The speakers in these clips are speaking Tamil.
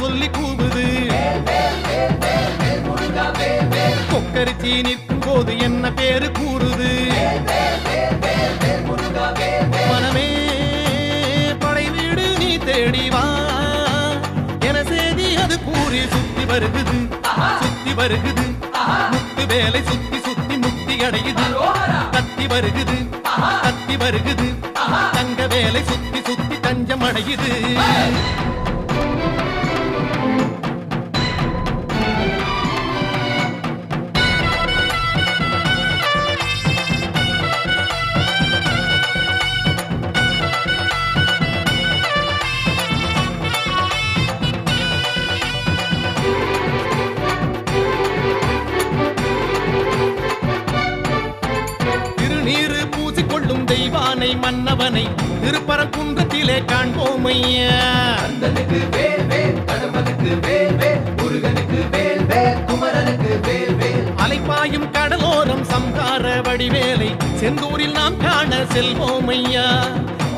சொல்லி கூவுது. கொக்கரிச்சி நிற்கும் போது என்ன பேரு கூறுது. மனமே படை வீடு நீ தேடிவா என செய்தி அது கூறி சுத்தி வருகுது. சுத்தி வருகுது முத்து வேலை சுத்தி சுத்தி முக்தி அடையுது. கத்தி வருகுது கத்தி வருகுது தங்க வேலை சுத்தி சுத்தி தஞ்சம் அடையுது. தெய்வானை மன்னவனை திருப்பரங்குன்றத்திலே காண்போம் ஐயா. கந்தனுக்கு வேல் வேல், கடம்பனுக்கு வேல் வேல், முருகனுக்கு வேல் வேல், குமரனுக்கு வேல் வேல். அலைப்பாயும் கடலோரம் சம்ஹார வடிவேலை செந்தூரில் நாம் காண செல்வோம் ஐயா.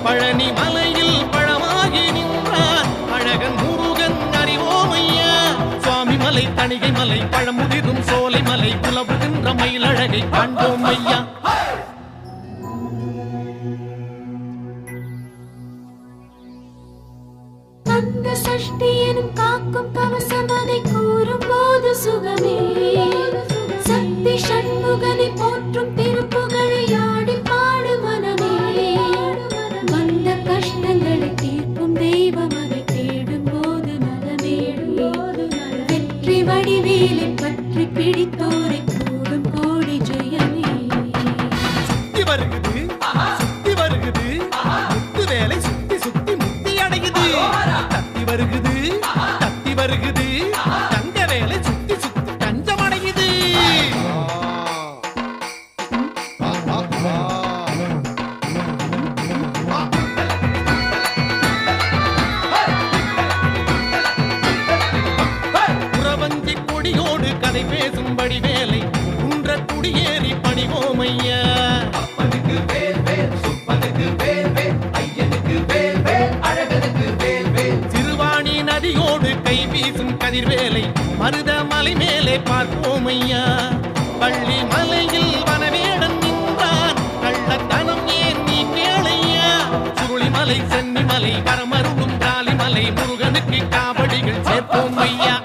பழனி மலையில் பழமாகி நின்றான் அழகன் முருகன் அறிவோம் ஐயா. சுவாமி மலை, தணிகை மலை, பழமுதிரும் சோலை மலை, உலவுகின்ற மயிலழகை காண்போம் ஐயா. அந்த சஷ்டி எனும் காக்கும் கவசம் அதை கூறும் போது சுகமே. சக்தி சண்முகனை போற்றும் திருப்புகழை ஆடி பாடு மனமே. வந்த கஷ்டங்களை தீர்க்கும் தெய்வம் அதை தேடும் போது நலமே. வெற்றி வடிவேலை பற்றி பிடித்தோரை கூடும் கோடி ஜெயமே. சுத்தி வருகுது சுத்தி வருகுது முத்து வேலை சுத்தி சுத்தி முக்தி அடையுது. தத்தி வருகுது தத்தி வருகுது தங்க வேலை சுத்தி சுத்தி தஞ்சம் அடையுது. புறவஞ்சி கொடியோடு கதை பேசும்படி வேலை குன்ற குடியேறி பணிவோம் ஐயா. சிறுவாணி நதியோடு கை வீசும் கதிர்வேலை மருத மலை மேலே பார்ப்போம் ஐயா. பள்ளி மலையில் வனவேடன் நின்றான் கள்ளத்தனம் ஏன் நீ கேளையா. சுருளிமலை, சென்னிமலை, வரமருளும் காளிமலை, முருகனுக்கு காவடிகள் சேர்ப்போம் ஐயா.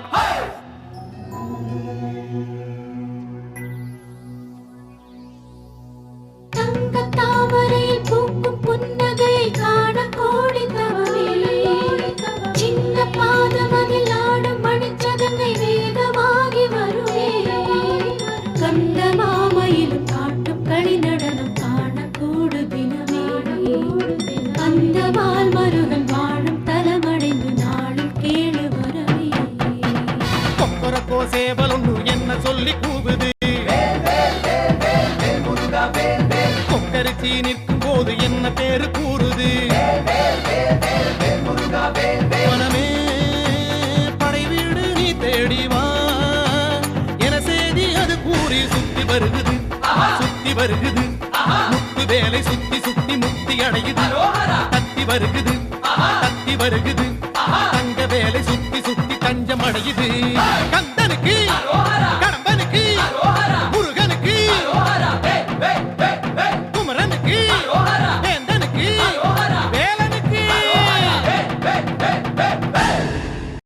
தங்க தாமரையில் பூக்கும் புன்னகையை காண கோடி தவமே. சின்ன பாதமதில் ஆடும் மணிச்சதங்கை வேதமாகி வருவே. கந்த மாமையிலும் காட்டும் களி நடனம் காண கூடு தினமே. அந்த மால் மருகன் வாழும் தலமடைந்து நாளும் கேளு வரவே. கொக்கரக்கோ சேவல் ஒன்று என்ன சொல்லி கூவுது. கொக்கரிச்சி நிற்கும் போது என்ன பேரு கூறுது. மனமே படை வீடு நீ தேடிவா என செய்தி அது கூறி சுத்தி வருகுது. சுத்தி வருகுது முத்து வேலை சுத்தி சுத்தி முக்தி அடையுது. கத்தி வருகுது கத்தி வருகுது தங்க வேலை சுத்தி சுத்தி தஞ்சம் அடையுது. கந்தனுக்கு